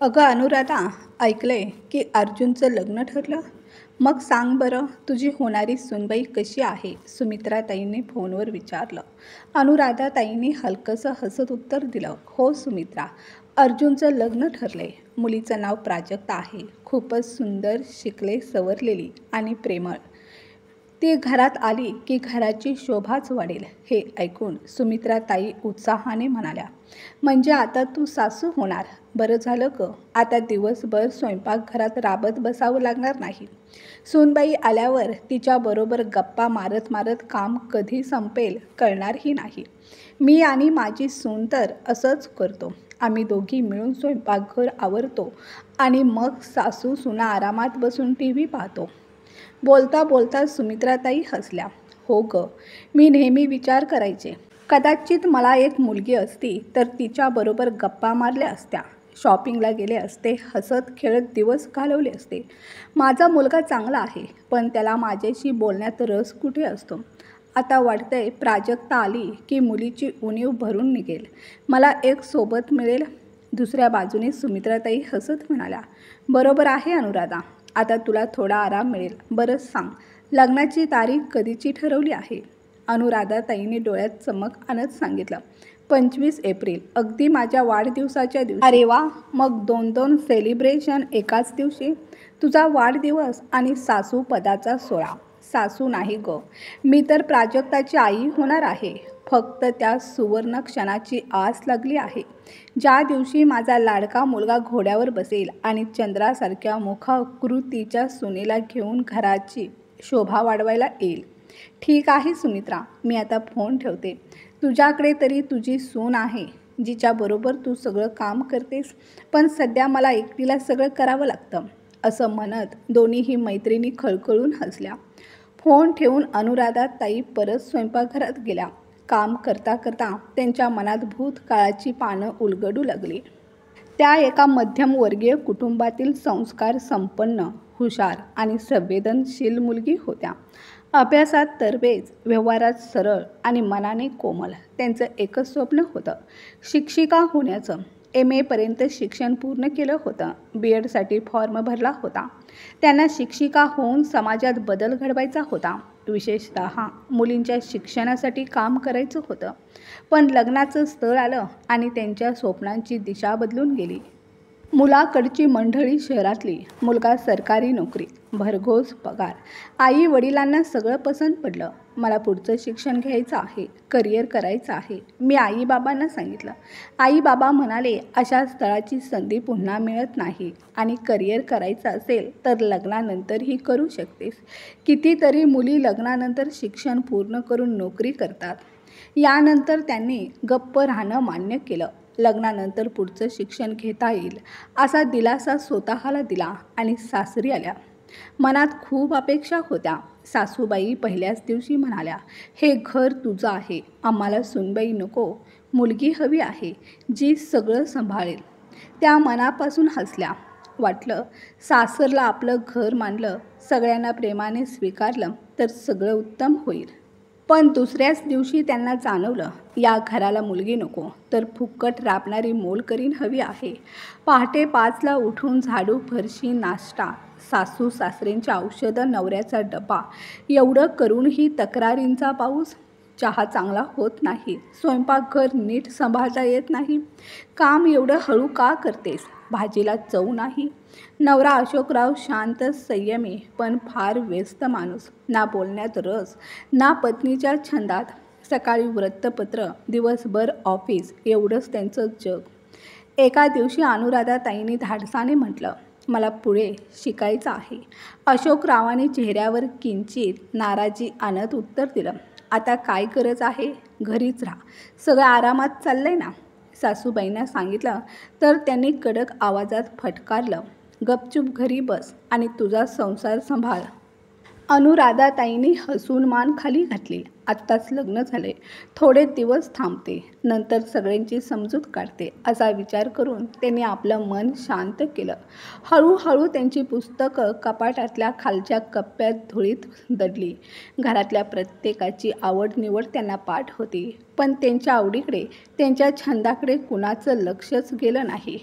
अगं अनुराधा, ऐकलंय की अर्जुनचं लग्न ठरलं. मग सांग बरं, तुझी होणारी सूनबाई कशी आहे? सुमित्राताईंनी फोनवर विचारलं. अनुराधाताईंनी हलकंसं हसत उत्तर दिलं, हो सुमित्रा, अर्जुनचं लग्न ठरलंय. मुलीचं नाव प्राजक्ता आहे. खूपच सुंदर, शिकले, सवरलेली आणि प्रेमळ. ती घरात आली की घराची शोभाच वाढेल. हे ऐकून सुमित्राताई उत्साहाने म्हणाल्या, म्हणजे आता तू सासू होणार. बरं झालं ग, आता दिवसभर स्वयंपाकघरात राबत बसावं लागणार नाही. सूनबाई आल्यावर तिच्याबरोबर गप्पा मारत मारत काम कधी संपेल कळणारही नाही. मी आणि माझी सून तर असंच करतो. आम्ही दोघी मिळून स्वयंपाकघर आवरतो आणि मग सासू सुना आरामात बसून TV पाहतो. बोलता बोलता सुमित्राताई हसल्या. हो ग, मी नेहमी विचार करायचे, कदाचित मला एक मुलगी असती तर तिच्याबरोबर गप्पा मारल्या असत्या, शॉपिंगला गेले असते, हसत खेळत दिवस घालवले असते. माझा मुलगा चांगला आहे, पण त्याला माझ्याशी बोलण्यात रस कुठे असतो. आता वाटतंय प्राजक्ता आली की मुलीची उणीव भरून निघेल, मला एक सोबत मिळेल. दुसऱ्या बाजूने सुमित्राताई हसत म्हणाल्या, बरोबर आहे अनुराधा, आता तुला थोडा आराम मिळेल. बरं सांग, लग्नाची तारीख कधीची ठरवली आहे? अनुराधाताईंनी डोळ्यात चमक आणत सांगितलं, 25 एप्रिल, अगदी माझ्या वाढदिवसाच्या दिवशी. अरे वा, मग 2 सेलिब्रेशन एकाच दिवशी. तुझा वाढदिवस आणि सासू पदाचा सोहळा. सासू नाही ग, मी तर प्राजक्ताची आई होणार आहे. फक्त त्या सुवर्ण क्षणाची आस लागली आहे, ज्या दिवशी माझा लाडका मुलगा घोड्यावर बसेल आणि चंद्रासारख्या मुखाकृतीच्या सुनेला घेऊन घराची शोभा वाढवायला येईल. ठीक आहे सुमित्रा, मी आता फोन ठेवते. तुझ्याकडे तरी तुझी सून आहे, जिच्याबरोबर तू सगळं काम करतेस, पण सध्या मला एकटीला सगळं करावं लागतं. असं म्हणत दोन्हीही मैत्रिणी खळखळून हसल्या. फोन ठेवून अनुराधाताई परत स्वयंपाकघरात गेल्या. काम करता करता त्यांच्या मनात भूतकाळाची पानं उलगडू लागली. त्या एका मध्यमवर्गीय कुटुंबातील संस्कार संपन्न, हुशार आणि संवेदनशील मुलगी होत्या. अभ्यासात तरबेज, व्यवहारात सरळ आणि मनाने कोमल. त्यांचं एकच स्वप्न होतं, शिक्षिका होण्याचं. MA पर्यंत शिक्षण पूर्ण केलं होतं. BEdसाठी फॉर्म भरला होता. त्यांना शिक्षिका होऊन समाजात बदल घडवायचा होता. विशेषतः मुलींच्या शिक्षणासाठी काम करायचं होतं. पण लग्नाचं स्थळ आलं आणि त्यांच्या स्वप्नांची दिशा बदलून गेली. मुलाकडची मंडळी शहरातली, मुलगा सरकारी नोकरी, भरघोस पगार. आई वडिलांना सगळं पसंत पडलं. मला पुढचं शिक्षण घ्यायचं आहे, करिअर करायचं आहे, मी आईबाबांना सांगितलं. आईबाबा म्हणाले, अशा स्थळाची संधी पुन्हा मिळत नाही आणि करिअर करायचं असेल तर लग्नानंतरही करू शकतेस. कितीतरी मुली लग्नानंतर शिक्षण पूर्ण करून नोकरी करतात. यानंतर त्यांनी गप्प राहणं मान्य केलं. लग्नानंतर पुढचं शिक्षण घेता येईल असा दिलासा स्वतःला दिला आणि सासरी आल्या. मनात खूप अपेक्षा होत्या. सासूबाई पहिल्याच दिवशी म्हणाल्या, हे घर तुझं आहे, आम्हाला सूनबाई नको, मुलगी हवी आहे जी सगळं सांभाळेल. त्या मनापासून हसल्या. वाटलं, सासरला आपलं घर मानलं, सगळ्यांना प्रेमाने स्वीकारलं तर सगळं उत्तम होईल. पण दुसऱ्याच दिवशी त्यांना जाणवलं, या घराला मुलगी नको, तर फुकट राबणारी मोलकरीण हवी आहे. पहाटे 5ला उठून झाडू, फरशी, नाश्ता, सासू सासऱ्यांची औषधं, नवऱ्याचा डबा, एवढं करूनही तक्रारींचा पाऊस. चहा चांगला होत नाही, स्वयंपाकघर नीट सांभाळता येत नाही, काम एवढं हळू का करतेस, भाजीला चव नाही. नवरा अशोकराव शांत, संयमी, पण फार व्यस्त माणूस. ना बोलण्यात रस, ना पत्नीच्या छंदात. सकाळी वृत्तपत्र, दिवसभर ऑफिस, एवढंच त्यांचं जग. एका दिवशी अनुराधाताईंनी धाडसाने म्हटलं, मला पुढे शिकायचं आहे. अशोकरावांनी चेहऱ्यावर किंचित नाराजी आणत उत्तर दिलं, आता काय गरज आहे, घरीच राहा, सगळं आरामात चाललंय ना. सासूबाईंना सांगितलं तर त्यांनी कडक आवाजात फटकारलं, गपचूप घरी बस आणि तुझा संसार सांभाळ. अनुराधाताईंनी हसून मान खाली घातली. आत्ताच लग्न झाले, थोडे दिवस थांबते, नंतर सगळ्यांची समजूत काढते असा विचार करून त्यांनी आपलं मन शांत केलं. हळूहळू त्यांची पुस्तकं कपाटातल्या खालच्या कप्प्यात धुळीत दडली. घरातल्या प्रत्येकाची आवडनिवड त्यांना पाठ होती, पण त्यांच्या आवडीकडे, त्यांच्या छंदाकडे कुणाचं लक्षच गेलं नाही.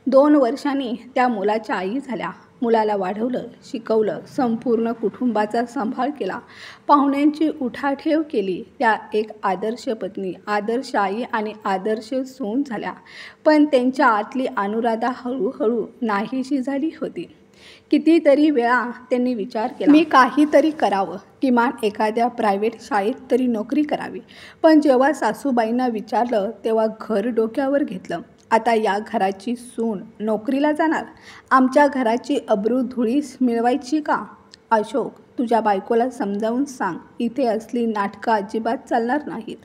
2 वर्षांनी त्या मुलाच्या आई झाल्या. मुलाला वाढवलं, शिकवलं, संपूर्ण कुटुंबाचा सांभाळ केला, पाहुण्यांची उठाठेव केली. त्या एक आदर्श पत्नी, आदर्श आई आणि आदर्श सून झाल्या. पण त्यांच्या आतली अनुराधा हळूहळू नाहीशी झाली होती. कितीतरी वेळा त्यांनी विचार केला, मी काहीतरी करावं, किमान एखाद्या प्रायव्हेट शाळेत तरी नोकरी करावी. पण जेव्हा सासूबाईंना विचारलं तेव्हा घर डोक्यावर घेतलं. आता या घराची सून नोकरीला जाणार? आमच्या घराची अब्रू धुळीस मिळवायची का? अशोक, तुझ्या बायकोला समजावून सांग, इथे असली नाटकं अजिबात चालणार नाहीत.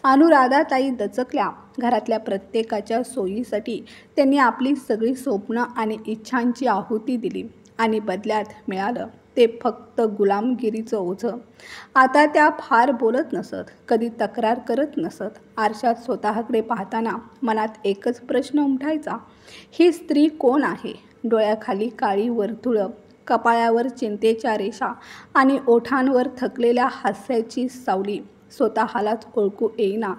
अनुराधाताई दचकल्या. घरातल्या प्रत्येकाच्या सोयीसाठी त्यांनी आपली सगळी स्वप्नं आणि इच्छांची आहुती दिली आणि बदल्यात मिळालं ते फक्त गुलामगिरीचं ओझं. आता त्या फार बोलत नसत, कधी तक्रार करत नसत. आरशात स्वतःकडे पाहताना मनात एकच प्रश्न उमटायचा, ही स्त्री कोण आहे? डोळ्याखाली काळी वर्तुळं, कपाळावर चिंतेच्या रेषा आणि ओठांवर थकलेल्या हास्याची सावली स्वतःलाच ओळखू येईना.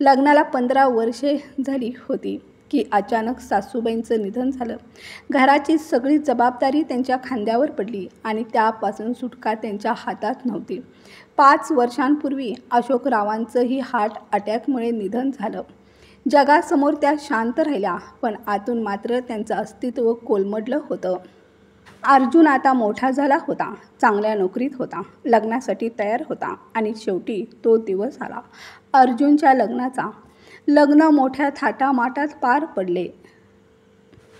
लग्नाला 15 वर्षे झाली होती की अचानक सासूबाईंचं निधन झालं. घराची सगळी जबाबदारी त्यांच्या खांद्यावर पडली आणि त्यापासून सुटका त्यांच्या हातात नव्हती. 5 वर्षांपूर्वी अशोकरावांचंही हार्ट अटॅकमुळे निधन झालं. जगासमोर त्या शांत राहिल्या, पण आतून मात्र त्यांचं अस्तित्व कोलमडलं होतं. अर्जुन आता मोठा झाला होता, चांगल्या नोकरीत होता, लग्नासाठी तयार होता आणि शेवटी तो दिवस आला अर्जुनच्या लग्नाचा. लग्न मोठ्या थाटामाटात पार पडले.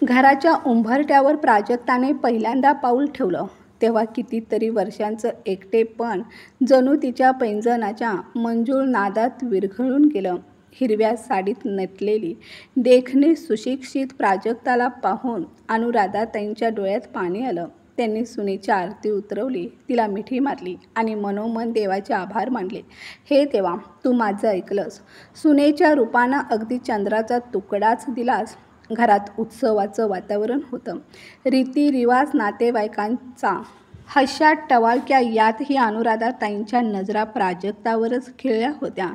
घराच्या उंबरठ्यावर प्राजक्ताने पहिल्यांदा पाऊल ठेवलं तेव्हा कितीतरी वर्षांचं एकटेपण जणू तिच्या पैंजणाच्या मंजूळ नादात विरघळून गेलं. हिरव्या साडीत नटलेली, देखणी सुशिक्षित प्राजक्ताला पाहून अनुराधाताईंच्या डोळ्यात पाणी आलं. त्यांनी सुनेची आरती उतरवली, तिला मिठी मारली आणि मनोमन देवाचे आभार मानले. हे देवा, तू माझं ऐकलंस. सुनेच्या रूपानं अगदी चंद्राचा तुकडाच दिलास. घरात उत्सवाचं वातावरण होतं. रीतिरिवाज, नातेवाईकांचा हशात टवाळक्या, यातही अनुराधाताईंच्या नजरा प्राजक्तावरच खिळल्या होत्या.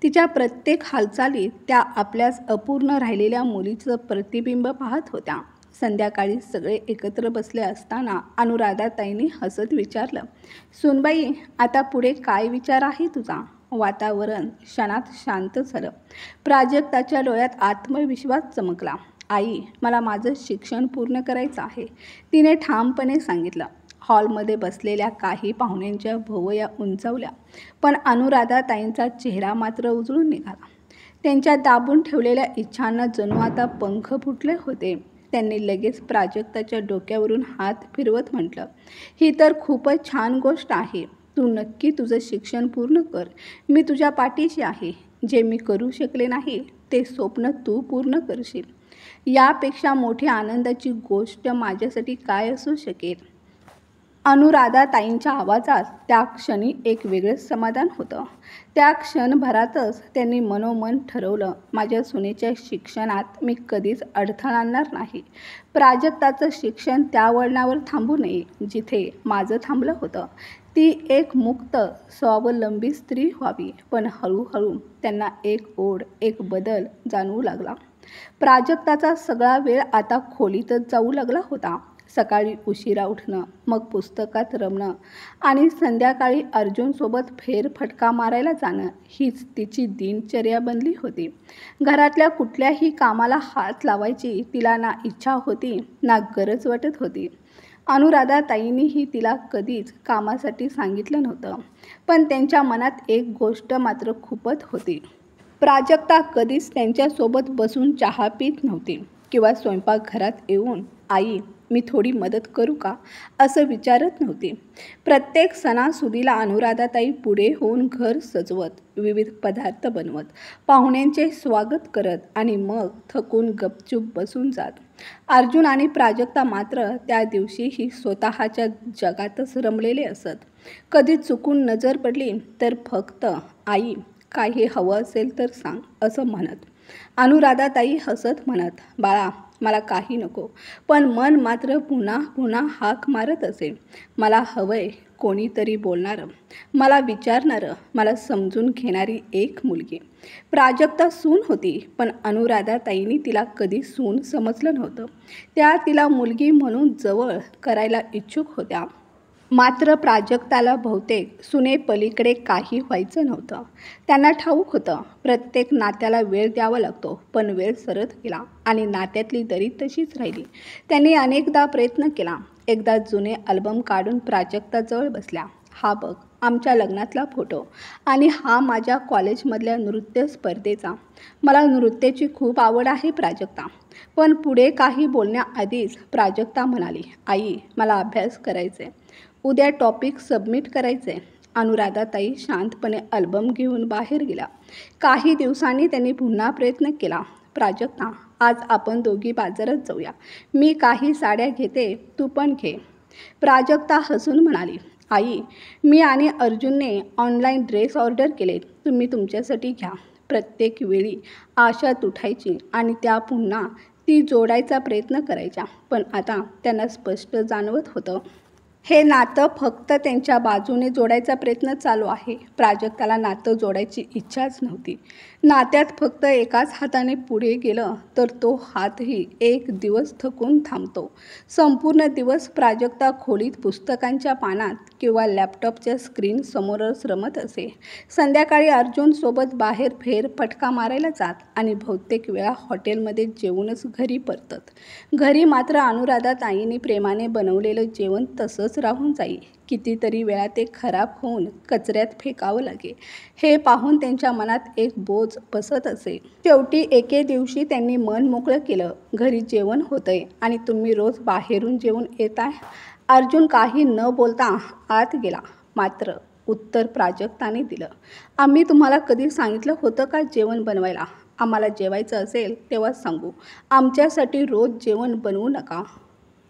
तिच्या प्रत्येक हालचालीत त्या आपल्याच अपूर्ण राहिलेल्या मुलीचं प्रतिबिंब पाहत होत्या. संध्याकाळी सगळे एकत्र बसले असताना अनुराधाताईंनी हसत विचारलं, सूनबाई, आता पुढे काय विचार आहे तुझा? वातावरण क्षणात शांत झालं. प्राजक्ताच्या डोळ्यात आत्मविश्वास चमकला. आई, मला माझं शिक्षण पूर्ण करायचं आहे, तिने ठामपणे सांगितलं. हॉलमध्ये बसलेल्या काही पाहुण्यांच्या भुवया उंचावल्या, पण अनुराधाताईंचा चेहरा मात्र उजळून निघाला. त्यांच्या दाबून ठेवलेल्या इच्छांना जणू आता पंख फुटले होते. त्यांनी लगेच प्राजक्ताच्या डोक्यावरून हात फिरवत म्हटलं, ही तर खूपच छान गोष्ट आहे. तू नक्की तुझं शिक्षण पूर्ण कर. मी तुझ्या पाठीशी आहे. जे मी करू शकले नाही ते स्वप्न तू पूर्ण करशील. यापेक्षा मोठी आनंदाची गोष्ट माझ्यासाठी काय असू शकेल? अनुराधाताईंच्या आवाजात त्या क्षणी एक वेगळंच समाधान होतं. त्या क्षणभरातच त्यांनी मनोमन ठरवलं, माझ्या सुनेच्या शिक्षणात मी कधीच अडथळा आणणार नाही. प्राजक्ताचं शिक्षण त्या वळणावर थांबू नये जिथे माझं थांबलं होतं. ती एक मुक्त, स्वावलंबी स्त्री व्हावी. पण हळूहळू त्यांना एक ओढ, एक बदल जाणवू लागला. प्राजक्ताचा सगळा वेळ आता खोलीतच जाऊ लागला होता. सकाळी उशिरा उठणं, मग पुस्तकात रमणं आणि संध्याकाळी अर्जुनसोबत फेरफटका मारायला जाणं, हीच तिची दिनचर्या बनली होती. घरातल्या कुठल्याही कामाला हात लावायची तिला ना इच्छा होती ना गरज वाटत होती. अनुराधाताईंनीही तिला कधीच कामासाठी सांगितलं नव्हतं, पण त्यांच्या मनात एक गोष्ट मात्र खूपच होती. प्राजक्ता कधीच त्यांच्यासोबत बसून चहा पीत नव्हती किंवा स्वयंपाकघरात येऊन, आई, मी थोडी मदत करू का, असं विचारत नव्हती. प्रत्येक सणासुदीला अनुराधाताई पुढे होऊन घर सजवत, विविध पदार्थ बनवत, पाहुण्यांचे स्वागत करत आणि मग थकून गपचूप बसून जात. अर्जुन आणि प्राजक्ता मात्र त्या दिवशीही स्वतःच्या जगातच रमलेले असत. कधी चुकून नजर पडली तर फक्त आई काही हवं असेल तर सांग असं म्हणत. अनुराधाताई हसत म्हणत, बाळा मला काही नको, पण मन मात्र पुन्हा पुन्हा हाक मारत असे. मला हवंय कोणीतरी बोलणारं, मला विचारणारं, मला समजून घेणारी एक मुलगी. प्राजक्ता सून होती, पण अनुराधाताईंनी तिला कधी सून समजलं नव्हतं. त्या तिला मुलगी म्हणून जवळ करायला इच्छुक होत्या. मात्र प्राजक्ताला बहुतेक सुनेपलीकडे काही व्हायचं नव्हतं. त्यांना ठाऊक होतं प्रत्येक नात्याला वेळ द्यावा लागतो, पण वेळ सरत गेला आणि नात्यातली दरी तशीच राहिली. त्यांनी अनेकदा प्रयत्न केला. एकदा जुने अल्बम काढून प्राजक्ताजवळ बसल्या. हा बघ आमच्या लग्नातला फोटो आणि हा माझ्या कॉलेजमधल्या नृत्य स्पर्धेचा. मला नृत्याची खूप आवड आहे प्राजक्ता. पण पुढे काही बोलण्याआधीच प्राजक्ता म्हणाली, आई मला अभ्यास करायचे, उद्या टॉपिक सबमिट करायचे. अनुराधाताई शांतपणे अल्बम घेऊन बाहेर गेला. काही दिवसांनी त्यांनी पुन्हा प्रयत्न केला. प्राजक्ता आज आपण दोघी बाजारात जाऊया, मी काही साड्या घेते, तू पण घे. प्राजक्ता हसून म्हणाली, आई मी आणि अर्जुनने ऑनलाईन ड्रेस ऑर्डर केले, तुम्ही तुमच्यासाठी घ्या. प्रत्येक वेळी आशात उठायची आणि त्या पुन्हा ती जोडायचा प्रयत्न करायच्या, पण आता त्यांना स्पष्ट जाणवत होतं हे नातं फक्त त्यांच्या बाजूने जोडायचा प्रयत्न चालू आहे. प्राजक्ताला नातं जोडायची इच्छाच नव्हती. नात्यात फक्त एकाच हाताने पुढे गेलं तर तो हातही एक दिवस थकून थांबतो. संपूर्ण दिवस प्राजक्ता खोलीत पुस्तकांच्या पानात किंवा लॅपटॉपच्या स्क्रीन समोरच रमत असे. संध्याकाळी अर्जुनसोबत बाहेर फेरफटका मारायला जात आणि बहुतेक वेळा हॉटेलमध्ये जेवूनच घरी परतत. घरी मात्र अनुराधाताईंनी प्रेमाने बनवलेलं जेवण तसंच राहून जाई. कितीतरी वेळा ते खराब होऊन कचऱ्यात फेकावं लागे. हे पाहून त्यांच्या मनात एक बोज बसत असे. शेवटी एके दिवशी त्यांनी मन मोकळं केलं, घरी जेवण होतंय आणि तुम्ही रोज बाहेरून जेवून येताय. अर्जुन काही न बोलता आत गेला. मात्र उत्तर प्राजक्ताने दिलं, आम्ही तुम्हाला कधी सांगितलं होतं का जेवण बनवायला? आम्हाला जेवायचं असेल तेव्हाच सांगू, आमच्यासाठी रोज जेवण बनवू नका.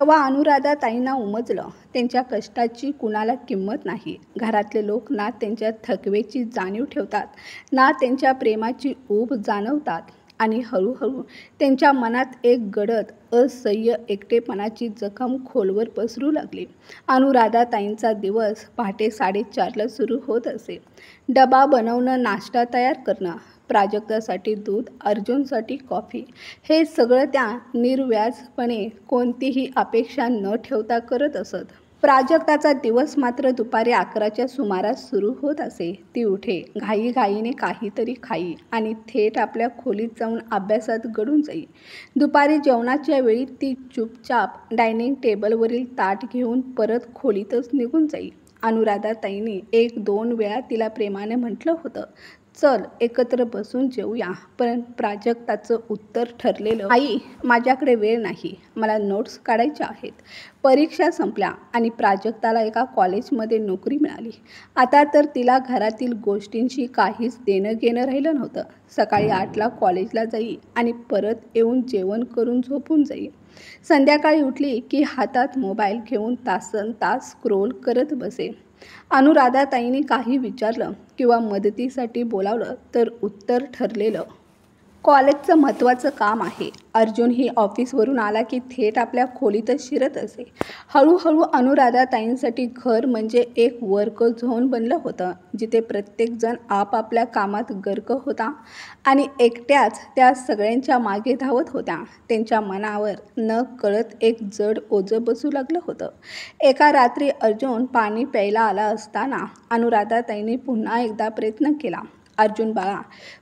तेव्हा अनुराधाताईंना उमजलं त्यांच्या कष्टाची कुणाला किंमत नाही. घरातले लोक ना त्यांच्या थकवेची जाणीव ठेवतात, ना त्यांच्या प्रेमाची ऊब जाणवतात आणि हळूहळू त्यांच्या मनात एक गडद असह्य एकटेपणाची जखम खोलवर पसरू लागली. अनुराधाताईंचा दिवस पहाटे 4:30ला सुरू होत असे. डबा बनवणं, नाश्ता तयार करणं, प्राजक्तासाठी दूध, अर्जुनसाठी कॉफी, हे सगळं त्या निर्व्याजपणे कोणतीही अपेक्षा न ठेवता करत असत. प्राजक्ताचा दिवस मात्र दुपारी 11च्या सुमारास सुरू होत असे. ती उठे, घाईघाईने काहीतरी खाई आणि थेट आपल्या खोलीत जाऊन अभ्यासात गढून जाई. दुपारी जेवणाच्या वेळी ती चुपचाप डायनिंग टेबलवरील ताट घेऊन परत खोलीतच निघून जाई. अनुराधाताईंनी 1-2 वेळा तिला प्रेमाने म्हटलं होतं, चल एकत्र बसून जेवूया, पण प्राजक्ताचं उत्तर ठरलेलं, आई माझ्याकडे वेळ नाही, मला नोट्स काढायच्या आहेत. परीक्षा संपल्या आणि प्राजक्ताला एका कॉलेजमध्ये नोकरी मिळाली. आता तर तिला घरातील गोष्टींशी काहीच देणं घेणं राहिलं नव्हतं. सकाळी 8ला कॉलेजला जाई आणि परत येऊन जेवण करून झोपून जाई. संध्याकाळी उठली की हातात मोबाईल घेऊन तासनतास स्क्रोल करत बसे. अनुराधाताईंनी काही विचारलं किंवा मदतीसाठी बोलावलं तर उत्तर ठरलेलं, कॉलेजचं महत्त्वाचं काम आहे. अर्जुनही ऑफिसवरून आला की थेट आपल्या खोलीतच शिरत असे. हळूहळू अनुराधाताईंसाठी घर म्हणजे एक वर्क झोन बनलं होतं, जिथे प्रत्येकजण आपापल्या कामात गर्क होता आणि एकट्याच त्या सगळ्यांच्या मागे धावत होत्या. त्यांच्या मनावर न कळत एक जड ओझं बसू लागलं होतं. एका रात्री अर्जुन पाणी प्यायला आला असताना अनुराधाताईंनी पुन्हा एकदा प्रयत्न केला, अर्जुन बाळा,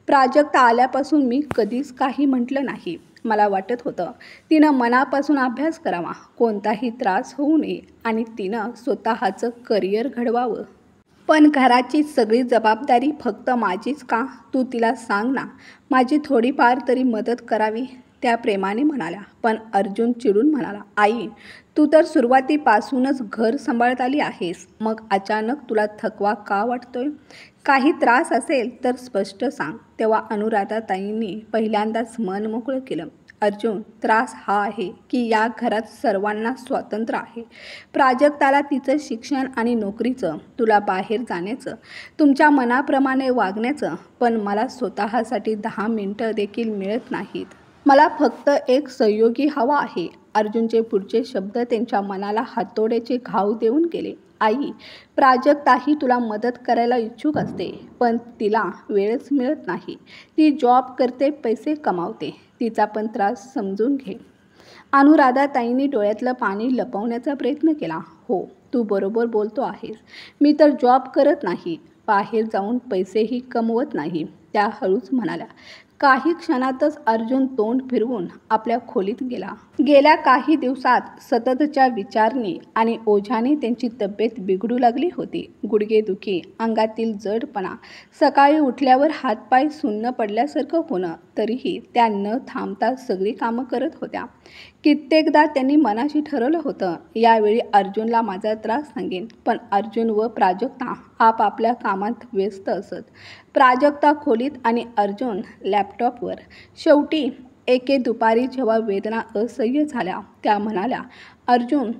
प्राजक्ता आल्यापासून मी कधीच काही म्हटलं नाही. मला वाटत होतं तिनं मनापासून अभ्यास करावा, कोणताही त्रास होऊ नये आणि तिनं स्वतःचं करिअर घडवावं. पण घराची सगळी जबाबदारी फक्त माझीच का? तू तिला सांग ना, माझी थोडीफार तरी मदत करावी, त्या प्रेमाने म्हणाल्या. पण अर्जुन चिडून म्हणाला, आई तू तर सुरुवातीपासूनच घर सांभाळत आली आहेस, मग अचानक तुला थकवा का वाटतोय? काही त्रास असेल तर स्पष्ट सांग. तेव्हा अनुराधाताईंनी पहिल्यांदाच मन मोकळं केलं. अर्जुन, त्रास हा आहे की या घरात सर्वांना स्वातंत्र्य आहे. प्राजक्ताला तिचं शिक्षण आणि नोकरीचं, तुला बाहेर जाण्याचं, तुमच्या मनाप्रमाणे वागण्याचं, पण मला स्वतःसाठी 10 मिनिटं देखील मिळत नाहीत. मला फक्त एक सहयोगी हवा आहे. अर्जुनचे पुढचे शब्द त्यांच्या मनाला हातोड्याचे घाव देऊन गेले. आई, प्राजक्ताही तुला मदत करायला इच्छुक असते, पण तिला वेळच मिळत नाही. ती जॉब करते, पैसे कमावते. तिचा पण त्रास समजून घे. अनुराधाताईंनी डोळ्यातलं पाणी लपवण्याचा प्रयत्न केला. हो, तू बरोबर बोलतो आहेस. मी तर जॉब करत नाही, बाहेर जाऊन पैसेही कमवत नाही, त्या हळूच म्हणाल्या. काही क्षणातच अर्जुन तोंड फिरवून आपल्या खोलीत गेला. गेल्या काही दिवसात सततच्या विचारणी आणि ओझ्याने त्यांची तब्येत बिघडू लागली होती. गुडघेदुखी, अंगातील जडपणा, सकाळी उठल्यावर हातपाय सुन्न पडल्यासारखं होणं. तरीही त्या न थांबता सगळी कामं करत होत्या. कित्येकदा त्यांनी मनाशी ठरवलं होतं, यावेळी अर्जुनला माझा त्रास सांगेन, पण अर्जुन व प्राजक्ता आपापल्या कामात व्यस्त असत. प्राजक्ता खोलीत आणि अर्जुन लॅपटॉपवर. शेवटी एके दुपारी जेव्हा वेदना असह्य झाल्या, त्या म्हणाल्या, अर्जुन,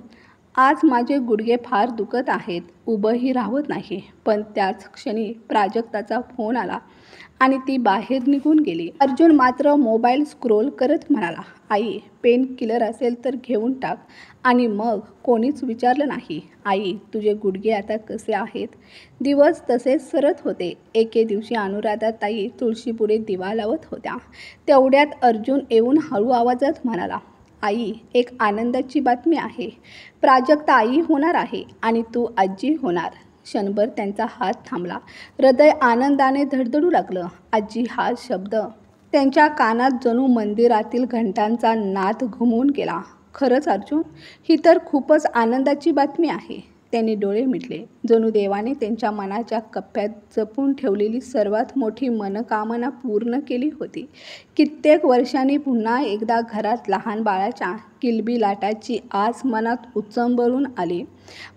आज माझे गुडघे फार दुखत आहेत, उभंही राहत नाही. पण त्याच क्षणी प्राजक्ताचा फोन आला आणि ती बाहेर निघून गेली. अर्जुन मात्र मोबाईल स्क्रोल करत म्हणाला, आई, पेन किलर असेल तर घेऊन टाक. आणि मग कोणीच विचारलं नाही, आई, तुझे गुडघे आता कसे आहेत? दिवस तसेच सरत होते. एके दिवशी अनुराधाताई तुळशीपुढे दिवा लावत होत्या. तेवढ्यात अर्जुन येऊन हळू आवाजात म्हणाला, आई, एक आनंदाची बातमी आहे. प्राजक्ता आई होणार आहे आणि तू आजी होणार. क्षणभर त्यांचा हात थांबला. हृदय आनंदाने धडधडू लागलं. आजी हा शब्द त्यांच्या कानात जणू मंदिरातील घंटांचा नाद घुमवून गेला. खरंच अर्जुन, ही तर खूपच आनंदाची बातमी आहे. त्यांनी डोळे मिटले. जणू देवाने त्यांच्या मनाच्या कप्प्यात जपून ठेवलेली सर्वात मोठी मनोकामना पूर्ण केली होती. कित्येक वर्षांनी पुन्हा एकदा घरात लहान बाळाच्या किलबिलाटाची आस मनात उचंबळून आली.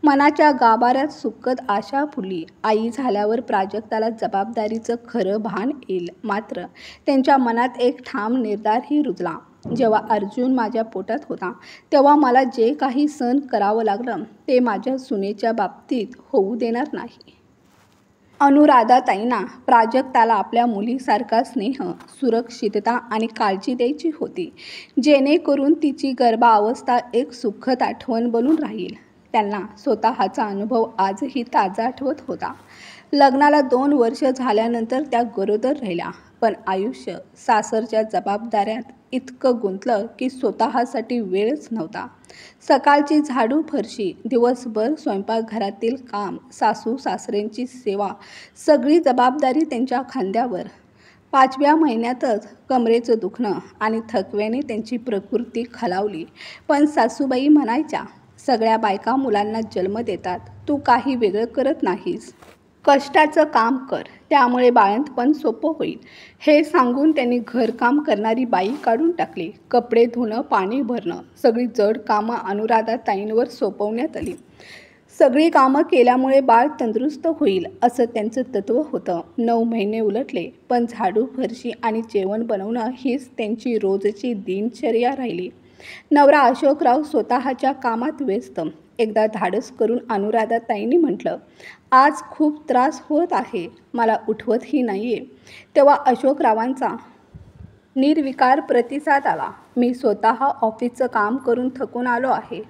मनाच्या गाभाऱ्यात सुखद आशा फुलली. आई झाल्यावर प्राजक्ताला जबाबदारीचं खरं भान येईल. मात्र त्यांच्या मनात एक ठाम निर्धारही रुजला. जेव्हा अर्जुन माझ्या पोटात होता, तेव्हा मला जे काही सहन करावं लागलं, ते माझ्या सुनेच्या बाबतीत होऊ देणार नाही. अनुराधाताईंना प्राजक्ताला आपल्या मुलीसारखा स्नेह, सुरक्षितता आणि काळजी द्यायची होती, जेणेकरून तिची गर्भावस्था एक सुखद आठवण बनून राहील. त्यांना स्वतःचा अनुभव आजही ताजा आठवत होता. लग्नाला 2 वर्ष झाल्यानंतर त्या गरोदर राहिल्या. पण आयुष्य सासरच्या जबाबदाऱ्यात इतकं गुंतलं की स्वतःसाठी वेळच नव्हता. सकाळची झाडू फरशी, दिवसभर स्वयंपाकघरातील काम, सासू सासऱ्यांची सेवा, सगळी जबाबदारी त्यांच्या खांद्यावर. 5व्या महिन्यातच कमरेचं दुखणं आणि थकव्याने त्यांची प्रकृती खालावली. पण सासूबाई म्हणायच्या, सगळ्या बायका मुलांना जन्म देतात, तू काही वेगळं करत नाहीस. कष्टाचं काम कर, त्यामुळे बाळंतपण सोपं होईल. हे सांगून त्यांनी घरकाम करणारी बाई काढून टाकली. कपडे धुणं, पाणी भरणं, सगळी जड कामं अनुराधाताईंवर सोपवण्यात आली. सगळी कामं केल्यामुळे बाळ तंदुरुस्त होईल, असं त्यांचं तत्त्व होतं. 9 महिने उलटले, पण झाडू फरशी आणि जेवण बनवणं हीच त्यांची रोजची दिनचर्या राहिली. नवरा अशोकराव स्वतःच्या कामात व्यस्त. एकदा धाडस करून अनुराधाताईंनी म्हटलं, आज खूप त्रास होत आहे, मला उठवतही नाहीये. तेव्हा अशोकरावांचा निर्विकार प्रतिसाद आला, मी स्वतः ऑफिसचं काम करून थकून आलो आहे.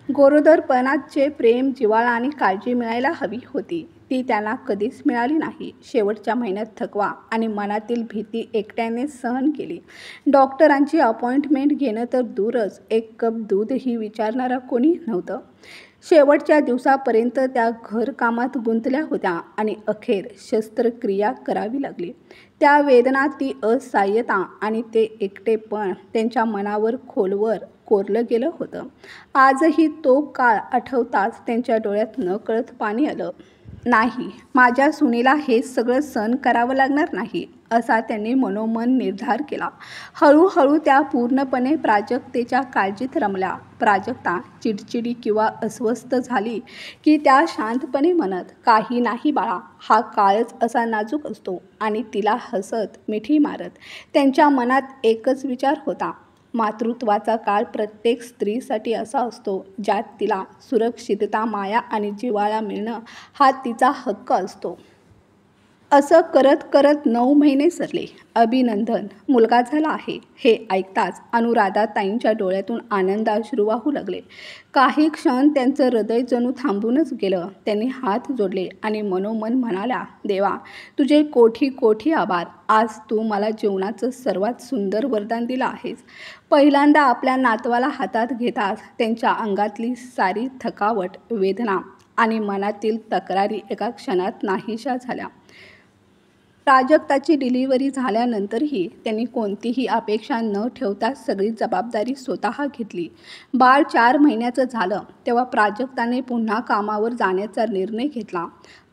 गरोदरपणात जे प्रेम, जिव्हाळा आणि काळजी मिळायला हवी होती, ती त्यांना कधीच मिळाली नाही. शेवटच्या महिन्यात थकवा आणि मनातील भीती एकट्याने सहन केली. डॉक्टरांची अपॉइंटमेंट घेणं तर दूरच, एक कप दूधही विचारणारा कोणी नव्हतं. शेवटच्या दिवसापर्यंत त्या घरकामात गुंतल्या होत्या आणि अखेर शस्त्रक्रिया करावी लागली. त्या वेदना, ती असहाय्यता आणि ते एकटेपण त्यांच्या मनावर खोलवर कोरलं गेलं होतं. आजही तो काळ आठवताच त्यांच्या डोळ्यात नकळत पाणी आलं. नाही, माझ्या सुनेला हे सगळं सहन करावं लागणार नाही, असा त्यांनी मनोमन निर्धार केला. हळूहळू त्या पूर्णपणे प्राजक्तेच्या काळजीत रमल्या. प्राजक्ता चिडचिडी किंवा अस्वस्थ झाली की त्या शांतपणे म्हणत, काही नाही बाळा, हा काळच असा नाजूक असतो. आणि तिला हसत, मिठी मारत. त्यांच्या मनात एकच विचार होता, मातृत्वाचा काळ प्रत्येक स्त्रीसाठी असा असतो ज्यात तिला सुरक्षितता, माया आणि जिव्हाळा मिळणं हा तिचा हक्क असतो. असं करत करत 9 महिने सरले. अभिनंदन, मुलगा झाला आहे हे ऐकताच अनुराधाताईंच्या डोळ्यातून आनंदाश्रू वाहू लागले. काही क्षण त्यांचं हृदय जणू थांबूनच गेलं. त्यांनी हात जोडले आणि मनोमन म्हणाल्या, देवा, तुझे कोटी कोटी आभार. आज तू मला जीवनाचं सर्वात सुंदर वरदान दिलं आहेस. पहिल्यांदा आपल्या नातवाला हातात घेताच त्यांच्या अंगातली सारी थकावट, वेदना आणि मनातील तक्रारी एका क्षणात नाहीशा झाल्या. प्राजक्ताची डिलिव्हरी झाल्यानंतरही त्यांनी कोणतीही अपेक्षा न ठेवता सगळी जबाबदारी स्वतः घेतली. बाळ 4 महिन्याचं झालं तेव्हा प्राजक्ताने पुन्हा कामावर जाण्याचा निर्णय घेतला.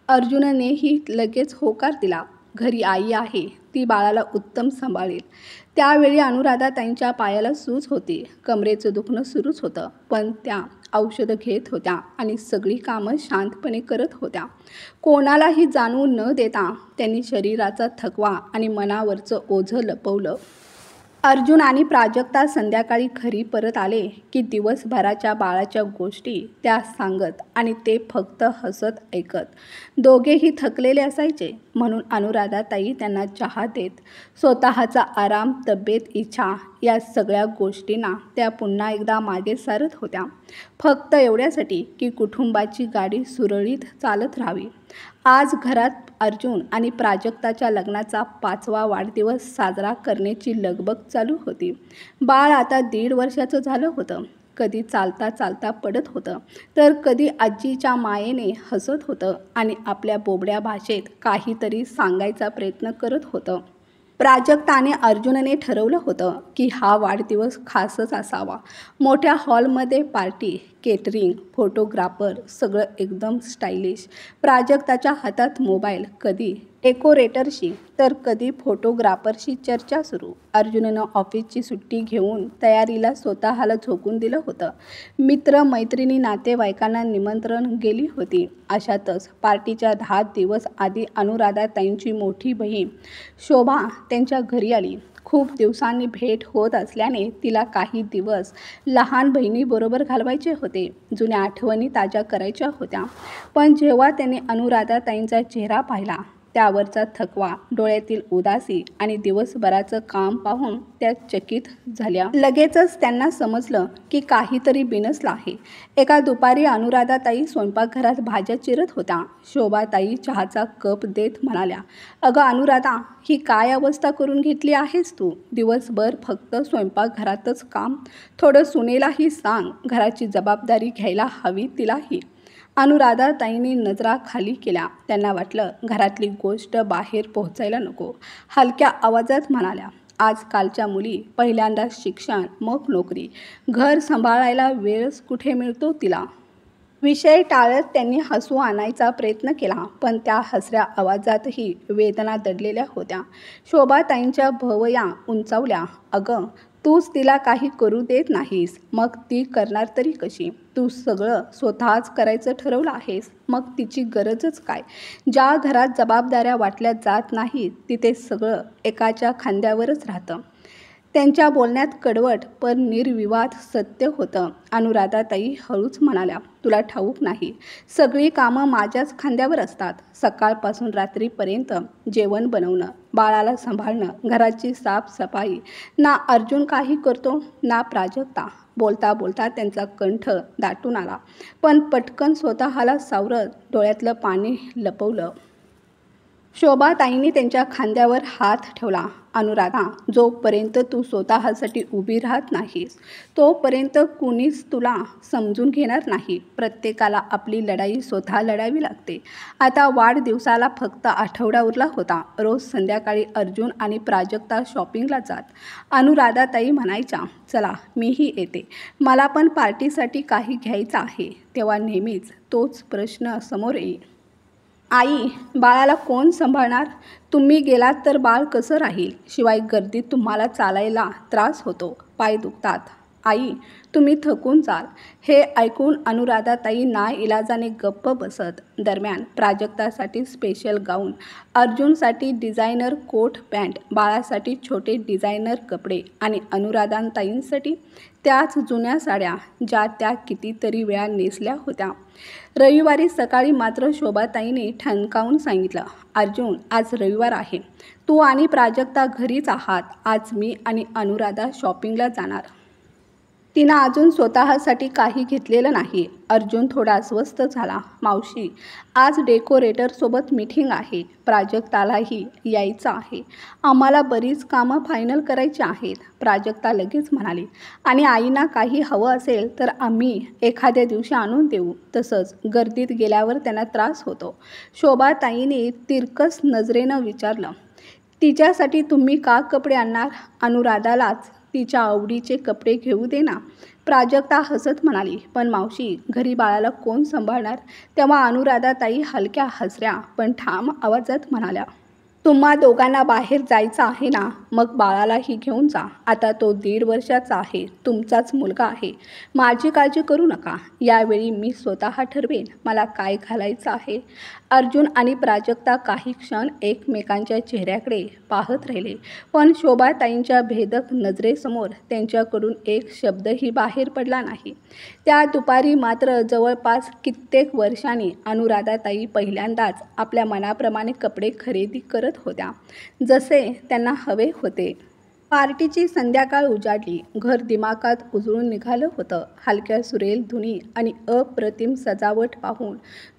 अर्जुननेही लगेच होकार दिला. घरी आई आहे, ती बाळाला उत्तम सांभाळेल. त्यावेळी अनुराधाताईंच्या पायाला सूज होती, कमरेचं दुखणं सुरूच होतं, पण त्या औषधं घेत होत्या आणि सगळी कामं शांतपणे करत होत्या. कोणालाही जाणवू न देता त्यांनी शरीराचा थकवा आणि मनावरचं ओझं लपवलं. अर्जुन आणि प्राजक्ता संध्याकाळी घरी परत आले की दिवसभराच्या बाळाच्या गोष्टी त्या सांगत आणि ते फक्त हसत ऐकत. दोघेही थकलेले असायचे, म्हणून अनुराधाताई त्यांना चहा देत. स्वतःचा आराम, तब्येत, इच्छा या सगळ्या गोष्टींना त्या पुन्हा एकदा मागे सारत होत्या, फक्त एवढ्यासाठी की कुटुंबाची गाडी सुरळीत चालत राहावी. आज घरात अर्जुन आणि प्राजक्ताच्या लग्नाचा 5वा वाढदिवस साजरा करण्याची लगबग चालू होती. बाळ आता 1.5 वर्षाचं झालं होतं. कधी चालता चालता पडत होतं, तर कधी आजीच्या मायेने हसत होतं आणि आपल्या बोबड्या भाषेत काहीतरी सांगायचा प्रयत्न करत होतं. प्राजक्ता आणि अर्जुनने ठरवलं होतं की हा वाढदिवस खासच असावा. मोठ्या हॉलमध्ये पार्टी, केटरिंग, फोटोग्राफर, सगळं एकदम स्टायलिश. प्राजक्ताच्या हातात मोबाईल, कधी डेकोरेटरशी तर कधी फोटोग्राफरशी चर्चा सुरू. अर्जुननं ऑफिसची सुट्टी घेऊन तयारीला स्वतःला झोकून दिलं होतं. मित्र, मैत्रिणी, नातेवाईकांना निमंत्रण गेली होती. अशातच पार्टीच्या 10 दिवस आधी अनुराधाताईंची मोठी बहीण शोभा त्यांच्या घरी आली. खूप दिवसांनी भेट होत असल्याने तिला काही दिवस लहान बहिणीबरोबर घालवायचे होते. जुन्या आठवणी ताज्या करायच्या होत्या. पण जेव्हा त्याने अनुराधाताईंचा चेहरा पाहिला, त्यावरचा थकवा, डोळ्यातील उदासी आणि दिवसभराचं काम पाहून त्या चकित झाल्या. लगेचच त्यांना समजलं की काहीतरी बिनसलं आहे. एका दुपारी अनुराधाताई स्वयंपाकघरात भाज्या चिरत होत्या. शोभाताई चहाचा कप देत म्हणाल्या, अगं अनुराधा, ही काय अवस्था करून घेतली आहेस तू? दिवसभर फक्त स्वयंपाकघरातच काम. थोडं सुनेलाही सांग, घराची जबाबदारी घ्यायला हवी तिलाही. अनुराधाताईंनी नजरा खाली केल्या. त्यांना वाटलं घरातली गोष्ट बाहेर पोहोचायला नको. हलक्या आवाजात म्हणाल्या, आजकालच्या मुली पहिल्यांदा शिक्षण, मग नोकरी. घर सांभाळायला वेळच कुठे मिळतो तिला. विषय टाळत त्यांनी हसू आणायचा प्रयत्न केला, पण त्या हसऱ्या आवाजातही वेदना दडलेल्या होत्या. शोभाताईंच्या भुवया उंचावल्या. अगं, तूच तिला काही करू देत नाहीस, मग ती करणार तरी कशी? तू सगळं स्वतःच करायचं ठरवलं आहेस, मग तिची गरजच काय? ज्या घरात जबाबदाऱ्या वाटल्या जात नाहीत तिथे सगळं एकाच्या खांद्यावरच राहतं. त्यांच्या बोलण्यात कडवट पण निर्विवाद सत्य होतं. अनुराधाताई हळूच म्हणाल्या, तुला ठाऊक नाही, सगळी कामं माझ्याच खांद्यावर असतात. सकाळपासून रात्रीपर्यंत जेवण बनवणं, बाळाला सांभाळणं, घराची साफसफाई. ना अर्जुन काही करतो ना प्राजक्ता. बोलता बोलता त्यांचा कंठ दाटून आला, पण पटकन स्वतःला सावरत डोळ्यातलं पाणी लपवलं. शोभाताईंनी त्यांच्या खांद्यावर हात ठेवला. अनुराधा, जोपर्यंत तू स्वतःसाठी उभी राहत नाहीस तोपर्यंत कुणीच तुला समजून घेणार नाही. प्रत्येकाला आपली लढाई स्वतः लढावी लागते. आता वाढदिवसाला फक्त आठवडा उरला होता. रोज संध्याकाळी अर्जुन आणि प्राजक्ता शॉपिंगला जात. अनुराधाताई म्हणायच्या, चला मीही येते, मला पण पार्टीसाठी काही घ्यायचं आहे. तेव्हा नेहमीच तोच प्रश्न समोर येईल, आई, बाळाला कोण सांभाळणार? तुम्ही गेलात तर बाळ कसं राहील? शिवाय गर्दीत तुम्हाला चालायला त्रास होतो, पाय दुखतात. आई, तुम्ही थकून जाल. हे ऐकून अनुराधाताई नाइलाजाने गप्प बसत. दरम्यान प्राजक्तासाठी स्पेशल गाऊन, अर्जुनसाठी डिझायनर कोट पॅन्ट, बाळासाठी छोटे डिझायनर कपडे आणि अनुराधाताईंसाठी त्याच जुन्या साड्या ज्या त्या कितीतरी वेळा नेसल्या होत्या. रविवारी सकाळी मात्र शोभाताईंनी ठणकावून सांगितलं, अर्जुन, आज रविवार आहे. तू आणि प्राजक्ता घरीच आहात. आज मी आणि अनुराधा शॉपिंगला जाणार. तिनं अजून स्वतःसाठी काही घेतलेलं नाही. अर्जुन थोडा अस्वस्थ झाला. मावशी, आज डेकोरेटरसोबत मीटिंग आहे. प्राजक्तालाही यायचं आहे. आम्हाला बरीच कामं फायनल करायची आहेत. प्राजक्ता लगेच म्हणाली. आणि आईना काही हवं असेल तर आम्ही एखाद्या दिवशी आणून देऊ. तसंच गर्दीत गेल्यावर त्यांना त्रास होतो. शोभाताईंनी तिरकस नजरेनं विचारलं, तिच्यासाठी तुम्ही का कपडे आणणार? अनुराधालाच तिच्या आवडीचे कपडे घेऊ दे ना. प्राजक्ता हसत म्हणाली, पण मावशी, घरी बाळाला कोण सांभाळणार? तेव्हा अनुराधाताई हलक्या हसऱ्या पण ठाम आवाजात म्हणाल्या, तुम्हा दोघांना बाहेर जायचं आहे ना, मग बाळालाही घेऊन जा. आता तो 1.5 वर्षाचा आहे. तुमचाच मुलगा आहे. माझी काळजी करू नका. यावेळी मी स्वतः ठरवेन मला काय घालायचं आहे. अर्जुन आणि प्राजक्ता काही क्षण एकमेकांच्या चेहऱ्याकडे पाहत राहिले. पण शोभाताईंच्या भेदक नजरेसमोर त्यांच्याकडून एक शब्दही बाहेर पडला नाही. त्या दुपारी मात्र जवळपास कित्येक वर्षांनी अनुराधाताई पहिल्यांदाच आपल्या मनाप्रमाणे कपडे खरेदी करत होत्या, जसे त्यांना हवे होते. पार्टीची संध्याकाळ उजाडली. घर दिमाखात उजळून निघालं होतं. हलक्या सुरेल धुनी आणि अप्रतिम सजावट पाहून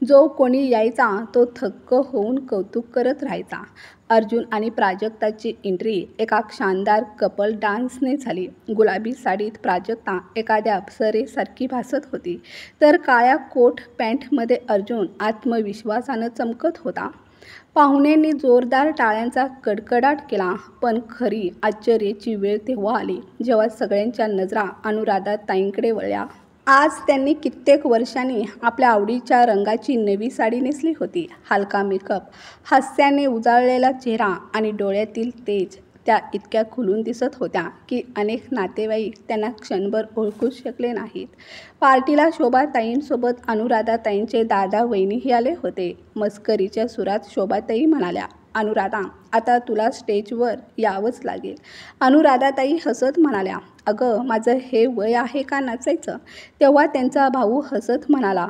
जो कोणी यायचा तो थक्क होऊन कौतुक करत राहायचा. अर्जुन आणि प्राजक्ताची एंट्री एका शानदार कपल डान्सने झाली. गुलाबी साडीत प्राजक्ता एखाद्या अप्सरेसारखी भासत होती, तर काळ्या कोट पॅन्टमध्ये अर्जुन आत्मविश्वासानं चमकत होता. पाहुण्यांनी जोरदार टाळ्यांचा कडकडाट केला. पण खरी आश्चर्याची वेळ तेव्हा आली जेव्हा सगळ्यांच्या नजरा अनुराधाताईंकडे वळल्या. आज त्यांनी कित्येक वर्षांनी आपल्या आवडीच्या रंगाची नवी साडी नेसली होती. हलका मेकअप, हास्याने उजाळलेला चेहरा आणि डोळ्यातील तेज त्या इतक्या खुलून दिसत होत्या की अनेक नातेवाईक त्यांना क्षणभर ओळखूच शकले नाहीत. पार्टीला शोभाताईंसोबत अनुराधाताईंचे दादा वहिनीही आले होते. मस्करीच्या सुरात शोभाताई म्हणाल्या, अनुराधा, आता तुला स्टेजवर यावंच लागेल. अनुराधाताई हसत म्हणाल्या, अगं, माझं हे वय आहे का नाचायचं? तेव्हा त्यांचा भाऊ हसत म्हणाला,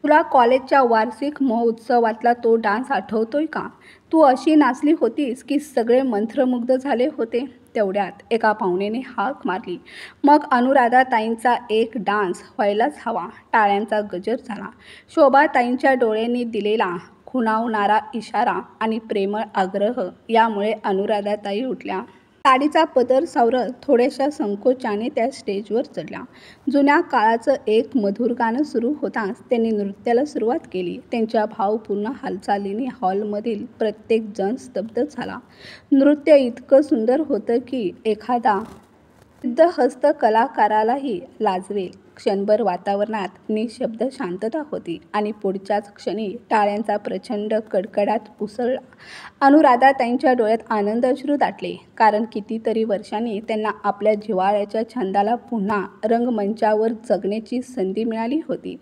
तुला कॉलेजच्या वार्षिक महोत्सवातला तो डान्स आठवतोय का? तू अशी नाचली होतीस की सगळे मंत्रमुग्ध झाले होते. तेवढ्यात एका पाहुण्याने हाक मारली. मग अनुराधाताईंचा एक डान्स व्हायलाच हवा. टाळ्यांचा गजर झाला. शोभाताईंच्या डोळ्यांनी दिलेला खुणावणारा इशारा आणि प्रेमळ आग्रह यामुळे अनुराधाताई उठल्या. साडीचा पदर सावरत थोड्याशा संकोचाने त्या स्टेजवर चढल्या. जुन्या काळाचं एक मधुर गाणं सुरू होताच त्यांनी नृत्याला सुरुवात केली. त्यांच्या भावपूर्ण हालचालीने हॉलमधील प्रत्येक जण स्तब्ध झाला. नृत्य इतकं सुंदर होतं की एखादा सिद्धहस्त कलाकारालाही लाजवेल. क्षणभर वातावरणात निशब्द शांतता होती आणि पुढच्याच क्षणी टाळ्यांचा प्रचंड कडकडाट उसळला. अनुराधाताईंच्या डोळ्यात आनंद अश्रू दाटले, कारण कितीतरी वर्षांनी त्यांना आपल्या जिव्हाळ्याच्या छंदाला पुन्हा रंगमंचावर जगण्याची संधी मिळाली होती.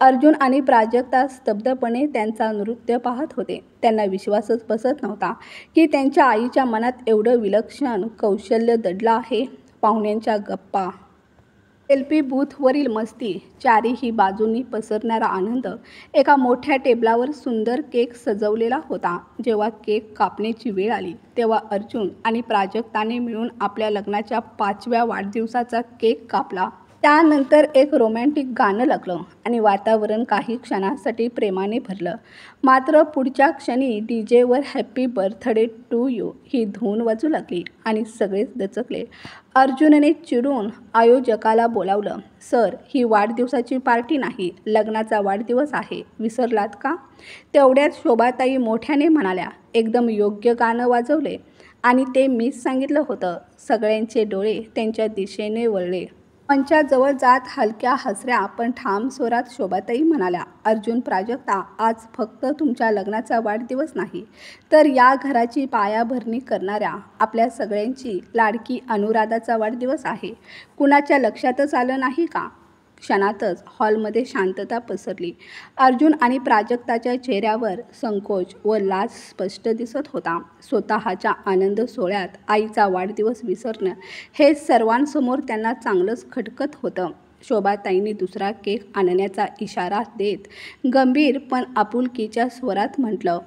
अर्जुन आणि प्राजक्ता स्तब्धपणे त्यांचा नृत्य पाहत होते. त्यांना विश्वासच बसत नव्हता की त्यांच्या आईच्या मनात एवढं विलक्षण कौशल्य दडलं आहे. पाहुण्यांच्या गप्पा, सेल्फी बूथवरील मस्ती, चारीही बाजूंनी पसरणारा आनंद. एका मोठ्या टेबलावर सुंदर केक सजवलेला होता. जेव्हा केक कापण्याची वेळ आली तेव्हा अर्जुन आणि प्राजक्ताने मिळून आपल्या लग्नाच्या 5व्या वाढदिवसाचा केक कापला. त्यानंतर एक रोमॅन्टिक गाणं लागलं आणि वातावरण काही क्षणांसाठी प्रेमाने भरलं. मात्र पुढच्या क्षणी डीजेवर हॅपी बर्थडे टू यू ही धून वाजू लागली आणि सगळेच दचकले. अर्जुनने चिडून आयोजकाला बोलावलं, सर, ही वाढदिवसाची पार्टी नाही, लग्नाचा वाढदिवस आहे. विसरलात का? तेवढ्यात शोभाताई मोठ्याने म्हणाल्या, एकदम योग्य गाणं वाजवले आणि ते मीच सांगितलं होतं. सगळ्यांचे डोळे त्यांच्या दिशेने वळले. मंचाजवळ जात हलक्या हसऱ्या पण ठाम स्वरात शोभाताई म्हणाल्या, अर्जुन, प्राजक्ता, आज फक्त तुमच्या लग्नाचा वाढदिवस नाही, तर या घराची पायाभरणी करणाऱ्या आपल्या सगळ्यांची लाडकी अनुराधाचा वाढदिवस आहे. कुणाच्या लक्षातच आलं नाही का? क्षणातच हॉलमध्ये शांतता पसरली. अर्जुन आणि प्राजक्ताच्या चेहऱ्यावर संकोच व लाज स्पष्ट दिसत होता. स्वतःच्या आनंद सोहळ्यात आईचा वाढदिवस विसरणं हे सर्वांसमोर त्यांना चांगलंच खटकत होतं. शोभाताईंनी दुसरा केक आणण्याचा इशारा देत गंभीर पण आपुलकीच्या स्वरात म्हटलं,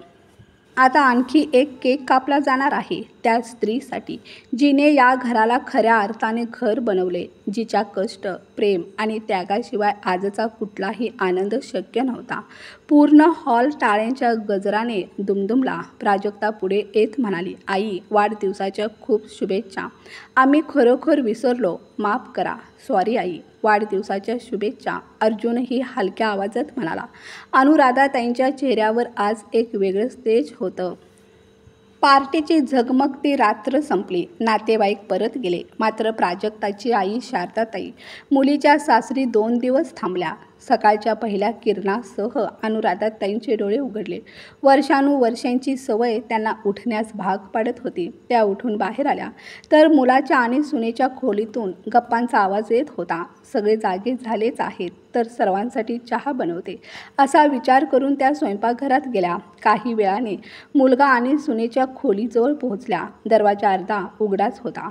आता आणखी एक केक कापला जाणार आहे, त्या स्त्रीसाठी जिने या घराला खऱ्या अर्थाने घर बनवले, जिच्या कष्ट, प्रेम आणि त्यागाशिवाय आजचा कुठलाही आनंद शक्य नव्हता. पूर्ण हॉल टाळ्यांच्या गजराने दुमदुमला. प्राजक्ता पुढे येत म्हणाली, आई, वाढदिवसाच्या खूप शुभेच्छा. आम्ही खरोखर विसरलो, माफ करा. Sorry I. वाढदिवसाच्या शुभेच्छा, अर्जुनही हलक्या आवाजात म्हणाला. अनुराधाताईंच्या चेहऱ्यावर आज एक वेगळंच तेज होतं. पार्टीची झगमगती रात्र संपली. नातेवाईक परत गेले. मात्र प्राजक्ताची आई शारदाताई मुलीच्या सासरी 2 दिवस थांबल्या. सकाळच्या पहिल्या किरणासह अनुराधाताईंचे डोळे उघडले. वर्षानुवर्षांची सवय त्यांना उठण्यास भाग पाडत होती. त्या उठून बाहेर आल्या तर मुलाच्या आणि सुनेच्या खोलीतून गप्पांचा आवाज येत होता. सगळे जागे झालेच आहेत तर सर्वांसाठी चहा बनवते, असा विचार करून त्या स्वयंपाकघरात गेल्या. काही वेळाने मुलगा आणि सुनेच्या खोलीजवळ पोहोचल्या. दरवाजा अर्धा उघडाच होता.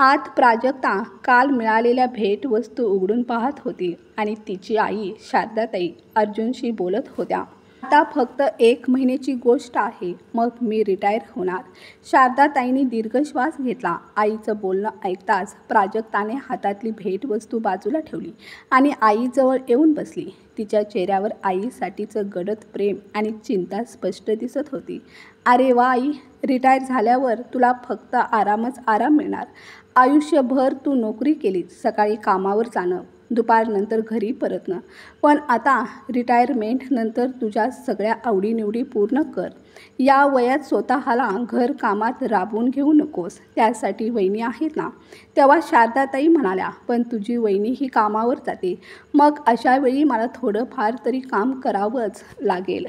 आत प्राजक्ता काल मिळालेल्या भेटवस्तू उघडून पाहत होती आणि तिची आई शारदाताई अर्जुनशी बोलत होत्या. आता फक्त 1 महिन्याची गोष्ट आहे, मग मी रिटायर होणार. शारदाताईंनी दीर्घ श्वास घेतला. आईचं बोलणं ऐकताच प्राजक्ताने हातातली भेटवस्तू बाजूला ठेवली आणि आईजवळ येऊन बसली. तिच्या चेहऱ्यावर आईसाठीचं गडद प्रेम आणि चिंता स्पष्ट दिसत होती. अरे वा आई, रिटायर झाल्यावर तुला फक्त आरामच आराम मिळणार. आयुष्यभर तू नोकरी केलीस, सकाळी कामावर जाणं, दुपारनंतर घरी परतणं, पण आता रिटायरमेंटनंतर तुझ्या सगळ्या आवडीनिवडी पूर्ण कर. या वयात स्वतःला घरकामात राबवून घेऊ नकोस. त्यासाठी वहिनी आहेत ना. तेव्हा शारदाताई म्हणाल्या, पण तुझी वहिनी ही कामावर जाते, मग अशावेळी मला थोडंफार तरी काम करावंच लागेल.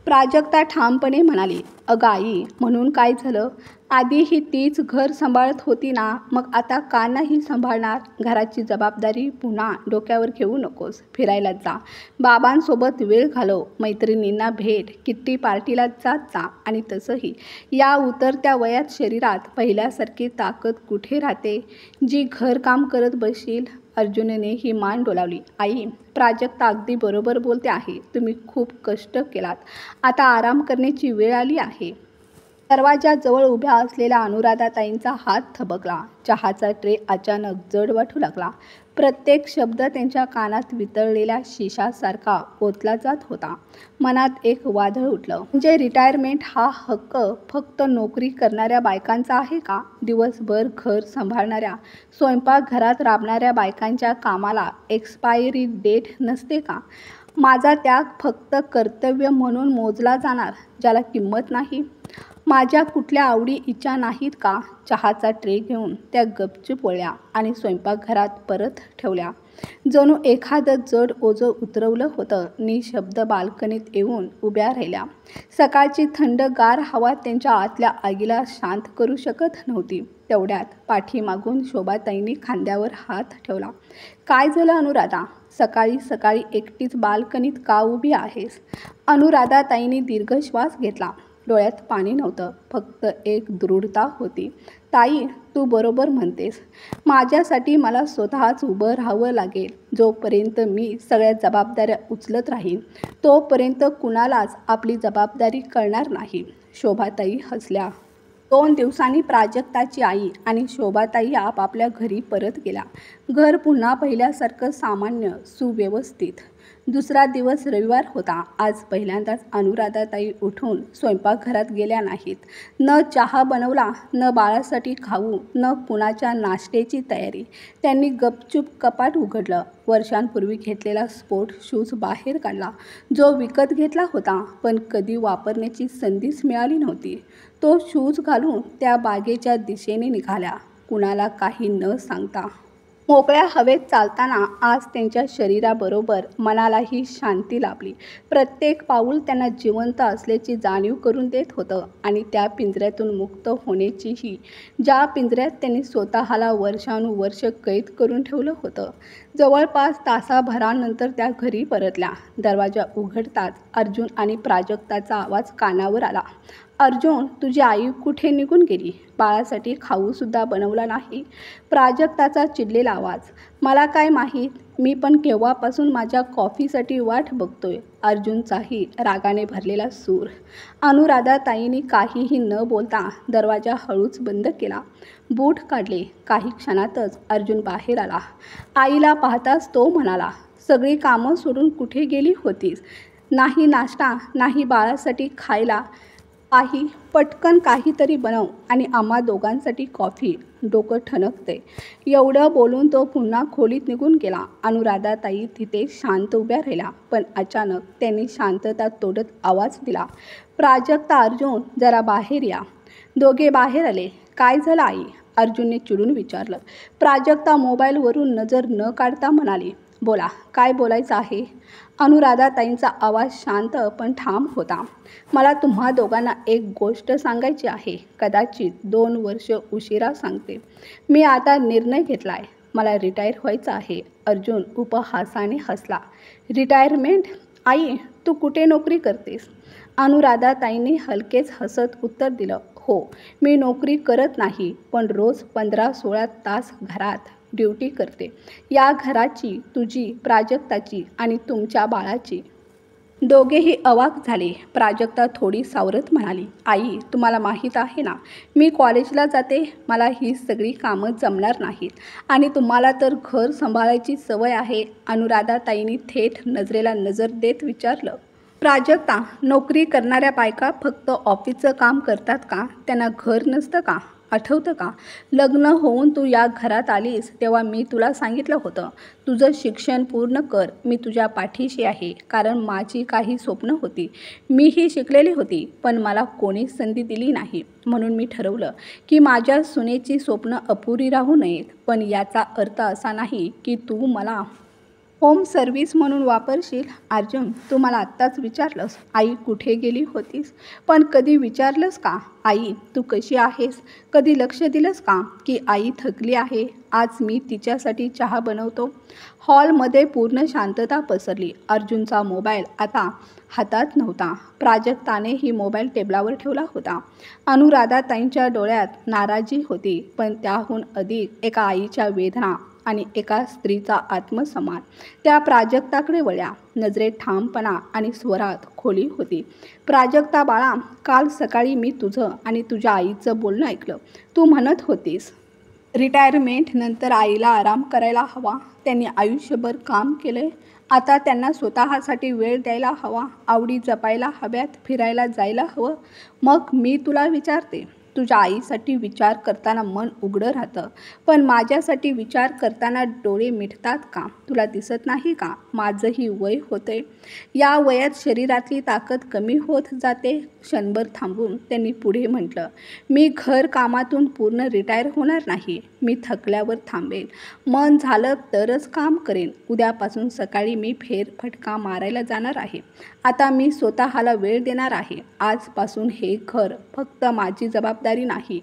प्राजक्ता ठामपणे म्हणाली, अगं आई, म्हणून काय झालं? आधीही तीच घर सांभाळत होती ना, मग आता का नाही सांभाळणार? घराची जबाबदारी पुन्हा डोक्यावर घेऊ नकोस. फिरायला जा, बाबांसोबत वेळ घालव, मैत्रिणींना भेट, किट्टी पार्टीला जात जा. आणि तसंही या उतरत्या वयात शरीरात पहिल्यासारखी ताकद कुठे राहते जी घरकाम करत बसशील? अर्जुनने ही मान डोलावली. आई, प्राजक्ता अगदी बरोबर बोलते आहे. तुम्ही खूप कष्ट केलात, आता आराम करण्याची वेळ आली आहे. दरवाजाजवळ उभ्या असलेल्या अनुराधाताईंचा हात थबकला. चहाचा ट्रे अचानक जड वाटू लागला. प्रत्येक शब्द त्यांच्या कानात वितळलेल्या शिशासारखा ओतला जात होता. मनात एक वादळ उठलं. म्हणजे रिटायरमेंट हा हक्क फक्त नोकरी करणाऱ्या बायकांचा आहे का? दिवसभर घर सांभाळणाऱ्या, स्वयंपाकघरात राबणाऱ्या बायकांच्या कामाला एक्सपायरी डेट नसते का? माझा त्याग फक्त कर्तव्य म्हणून मोजला जाणार, ज्याला किंमत नाही? माझ्या कुठल्या आवडी इच्छा नाहीत का? चहाचा ट्रे घेऊन त्या गपचूप वळल्या आणि स्वयंपाकघरात परत ठेवल्या. जणू एखादं जड ओझं उतरवलं होतं. निशब्द बाल्कनीत येऊन उभ्या राहिल्या. सकाळची थंडगार हवा त्यांच्या आतल्या आगीला शांत करू शकत नव्हती. तेवढ्यात पाठीमागून शोभाताईंनी खांद्यावर हात ठेवला. काय झालं अनुराधा? सकाळी सकाळी एकटीच बाल्कनीत का उभी आहेस? अनुराधाताईंनी दीर्घ श्वास घेतला. डोळ्यात पाणी नव्हतं, फक्त एक दृढता होती. ताई, तू बरोबर म्हणतेस. माझ्यासाठी मला स्वतःच उभं राहावं लागेल. जोपर्यंत मी सगळ्या जबाबदाऱ्या उचलत राहीन, तोपर्यंत कुणालाच आपली जबाबदारी कळणार नाही. शोभाताई हसल्या. 2 दिवसांनी प्राजक्ताची आई आणि शोभाताई आपापल्या घरी परत गेल्या. घर पुन्हा पहिल्यासारखं सामान्य, सुव्यवस्थित. दुसरा दिवस रविवार होता. आज पहिल्यांदाच अनुराधाताई उठून स्वयंपाकघरात गेल्या नाहीत. न चहा बनवला, न बाळासाठी खाऊ, न कुणाच्या नाश्त्याची तयारी. त्यांनी गपचूप कपाट उघडलं. वर्षांपूर्वी घेतलेला स्पोर्ट शूज बाहेर काढला, जो विकत घेतला होता पण कधी वापरण्याची संधीच मिळाली नव्हती. तो शूज घालून त्या बागेच्या दिशेने निघाल्या, कुणाला काही न सांगता. मोकळ्या हवेत चालताना आज त्यांच्या शरीराबरोबर मनालाही शांती लाभली. प्रत्येक पाऊल त्यांना जिवंत असल्याची जाणीव करून देत होतं आणि त्या पिंजऱ्यातून मुक्त होण्याचीही, ज्या पिंजऱ्यात त्यांनी स्वतःला वर्षानुवर्ष कैद करून ठेवलं होतं. जवळपास तासाभरानंतर त्या घरी परतल्या. दरवाजा उघडताच अर्जुन आणि प्राजक्ताचा आवाज कानावर आला. अर्जुन, तुझी आई कुठे निघून गेली? बाळासाठी खाऊसुद्धा बनवला नाही. प्राजक्ताचा चिडलेला आवाज. मला काय माहीत, मी पण केव्हापासून माझ्या कॉफीसाठी वाट बघतोय. अर्जुनचाही रागाने भरलेला सूर. अनुराधाताईंनी काहीही न बोलता दरवाजा हळूच बंद केला. बूट काढले. काही क्षणातच अर्जुन बाहेर आला. आईला पाहताच तो म्हणाला, सगळी कामं सोडून कुठे गेली होतीस? नाही नाश्ता, नाही बाळासाठी खायला. पटकन काहीतरी बनव आणि आम्हा दोघांसाठी कॉफी. डोकं ठणकते. एवढं बोलून तो पुन्हा खोलीत निघून गेला. अनुराधाताई तिथे शांत उभ्या राहिल्या. पण अचानक त्यांनी शांतता तोडत आवाज दिला, प्राजक्ता, अर्जुन, जरा बाहेर या. दोघे बाहेर आले. काय झालं आई? अर्जुनने चिडून विचारलं. प्राजक्ता मोबाईलवरून नजर न काढता म्हणाली, बोला, काय बोलायचं आहे? अनुराधाताईंचा आवाज शांत पण ठाम होता. मला तुम्हा दोघांना एक गोष्ट सांगायची आहे. कदाचित 2 वर्ष उशिरा सांगते. मी आता निर्णय घेतला आहे. मला रिटायर व्हायचं आहे. अर्जुन उपहासाने हसला. रिटायरमेंट? आई, तू कुठे नोकरी करतेस? अनुराधाताईंनी हलकेच हसत उत्तर दिलं, हो, मी नोकरी करत नाही, पण रोज 15-16 तास घरात ड्युटी करते. या घराची, तुझी, प्राजक्ताची आणि तुमच्या बाळाची. दोघेही अवाक झाले. प्राजक्ता थोडी सावरत म्हणाली, आई, तुम्हाला माहीत आहे ना, मी कॉलेजला जाते. मला ही सगळी कामं जमणार नाहीत आणि तुम्हाला तर घर सांभाळायची सवय आहे. अनुराधाताईंनी थेट नजरेला नजर देत विचारलं. प्राजक्ता, नोकरी करणाऱ्या बायका फक्त ऑफिसचं काम करतात का? त्यांना घर नसतं का? आठवतं का? लग्न होऊन तू या घरात आलीस तेव्हा मी तुला सांगितलं होतं, तुझं शिक्षण पूर्ण कर. मी तुझ्या पाठीशी आहे. कारण माझी काही स्वप्न होती. मीही शिकलेली होती, पण मला कोणीच संधी दिली नाही. म्हणून मी ठरवलं की माझ्या सुनेची स्वप्न अपुरी राहू नयेत. पण याचा अर्थ असा नाही की तू मला होम सर्व्हिस म्हणून वापरशील. अर्जुन, तू मला आत्ताच विचारलंस आई कुठे गेली होतीस, पण कधी विचारलंस का आई तू कशी आहेस? कधी लक्ष दिलंस का की आई थकली आहे? आज मी तिच्यासाठी चहा बनवतो. हॉलमध्ये पूर्ण शांतता पसरली. अर्जुनचा मोबाईल आता हातात नव्हता. प्राजक्तानेही मोबाईल टेबलावर ठेवला होता. अनुराधाताईंच्या डोळ्यात नाराजी होती, पण त्याहून अधिक एका आईच्या वेदना आणि एका स्त्रीचा आत्मसन्मान. त्या प्राजक्ताकडे वळल्या. नजरेत ठामपणा आणि स्वरात खोली होती. प्राजक्ता बाळा, काल सकाळी मी तुझं आणि तुझ्या आईचं बोलणं ऐकलं. तू म्हणत होतीस रिटायरमेंट नंतर आईला आराम करायला हवा. त्यांनी आयुष्यभर काम केलंय. आता त्यांना स्वतःसाठी वेळ द्यायला हवा, आवडी जपायला हव्यात, फिरायला जायला हवं. मग मी तुला विचारते, तुझ्या आईसाठी विचार करताना मन उघडं राहतं, पण माझ्यासाठी विचार करताना डोळे मिटतात का? तुला दिसत नाही का माझंही वय होतंय? या वयात शरीरातली ताकद कमी होत जाते. क्षणभर थांबून त्यांनी पुढे म्हटलं, मी घर कामातून पूर्ण रिटायर होणार नाही. मी थकल्यावर थांबेल. मन झालं तरच काम करेन. उद्यापासून सकाळी मी फेरफटका मारायला जाणार आहे. आता मी स्वतःला वेळ देणार आहे. आजपासून हे घर फक्त माझी जबाबदारी नाही.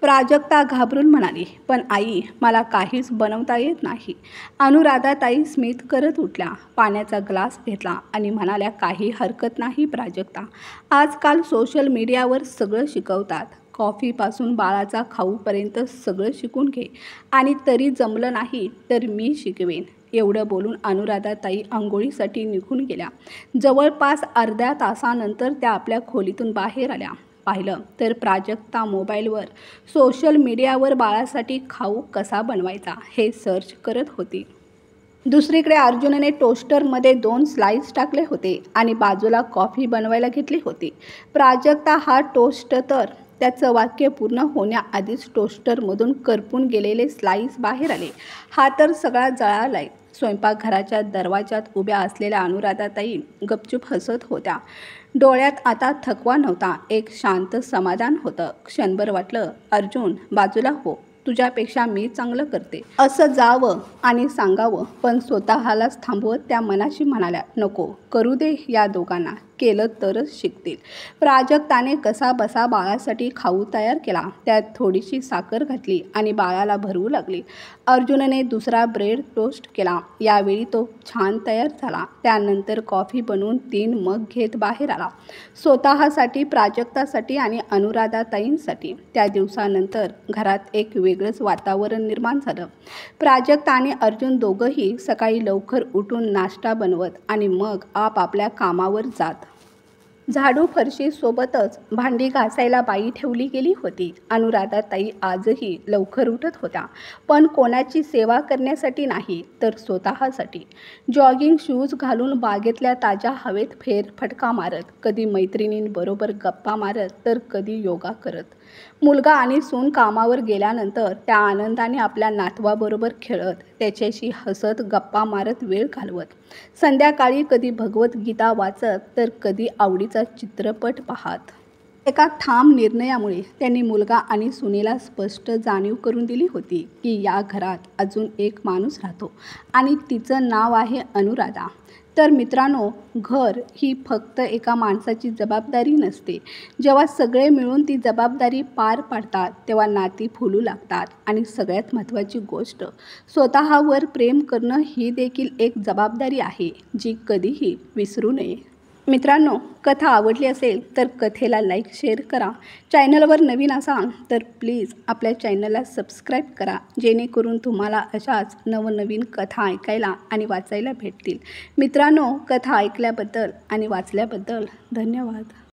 प्राजक्ता घाबरून म्हणाली, पण आई, मला काहीच बनवता येत नाही. अनुराधाताई स्मित करत उठल्या, पाण्याचा ग्लास घेतला आणि म्हणाल्या, काही हरकत नाही प्राजक्ता. आजकाल सोशल मीडियावर सगळं शिकवतात. कॉफीपासून बाळाचा खाऊपर्यंत सगळं शिकून घे आणि तरी जमलं नाही तर मी शिकवेन. एवढं बोलून अनुराधाताई अंघोळीसाठी निघून गेल्या. जवळपास अर्ध्या तासानंतर त्या आपल्या खोलीतून बाहेर आल्या. पाहिलं तर प्राजक्ता मोबाईलवर सोशल मीडियावर बाळासाठी खाऊ कसा बनवायचा हे सर्च करत होती. दुसरीकडे अर्जुनने टोस्टरमध्ये 2 स्लाईस टाकले होते आणि बाजूला कॉफी बनवायला घेतली होती. प्राजक्ता, हा टोस्ट तर. त्याचं वाक्य पूर्ण होण्याआधीच टोस्टरमधून करपून गेलेले स्लाईस बाहेर आले. हा तर सगळा जळालाय. स्वयंपाकघराच्या दरवाजात उभ्या असलेल्या अनुराधाताई गपचूप हसत होत्या. डोळ्यात आता थकवा नव्हता, एक शांत समाधान होतं. क्षणभर वाटलं, अर्जुन बाजूला हो, तुझ्यापेक्षा मी चांगलं करते असं जावं आणि सांगावं, पण स्वतःलाच थांबवत त्या मनाशी म्हणाल्या, नको करू दे या दोघांना, केलं तरच शिकतील. प्राजक्ताने कसा बसा बाळासाठी खाऊ तयार केला, त्यात थोडीशी साखर घातली आणि बाळाला भरवू लागली. अर्जुनने दुसरा ब्रेड टोस्ट केला. यावेळी तो छान तयार झाला. त्यानंतर कॉफी बनवून 3 मग घेत बाहेर आला, स्वतःसाठी, प्राजक्तासाठी आणि अनुराधाताईंसाठी. त्या दिवसानंतर घरात एक वेगळंच वातावरण निर्माण झालं. प्राजक्ता आणि अर्जुन दोघंही सकाळी लवकर उठून नाश्ता बनवत आणि मग आपापल्या कामावर जात. झाडू फरशी सोबतच भांडी घासायला बाई ठेवली गेली होती. अनुराधाताई आजही लवकर उठत होत्या, पण कोणाची सेवा करण्यासाठी नाही, तर स्वतःसाठी. जॉगिंग शूज घालून बागेतल्या ताज्या हवेत फेरफटका मारत, कधी मैत्रिणींबरोबर गप्पा मारत, तर कधी योगा करत. मुलगा आणि सून कामावर गेल्यानंतर त्या आनंदाने आपल्या नातवाबरोबर खेळत, त्याच्याशी हसत, गप्पा मारत वेळ घालवत. संध्याकाळी कधी भगवद्गीता वाचत, तर कधी आवडीचा चित्रपट पाहत. एका ठाम निर्णयामुळे त्यांनी मुलगा आणि सुनेला स्पष्ट जाणीव करून दिली होती की या घरात अजून एक माणूस राहतो आणि तिचं नाव आहे अनुराधा. तर मित्रांनो, घर ही फक्त एका माणसाची जबाबदारी नसते. जेव्हा सगळे मिळून ती जबाबदारी पार पाडतात, तेव्हा नाती फुलू लागतात. आणि सगळ्यात महत्त्वाची गोष्ट, स्वतःवर प्रेम करणं ही देखील एक जबाबदारी आहे, जी कधीही विसरू नये. मित्रांनो, कथा आवडली असेल तर कथेला लाईक, शेअर करा. चॅनलवर नवीन असाल तर प्लीज आपल्या चॅनलला सबस्क्राईब करा, जेणेकरून तुम्हाला अशाच नवनवीन कथा ऐकायला आणि वाचायला भेटतील. मित्रांनो, कथा ऐकल्याबद्दल आणि वाचल्याबद्दल धन्यवाद.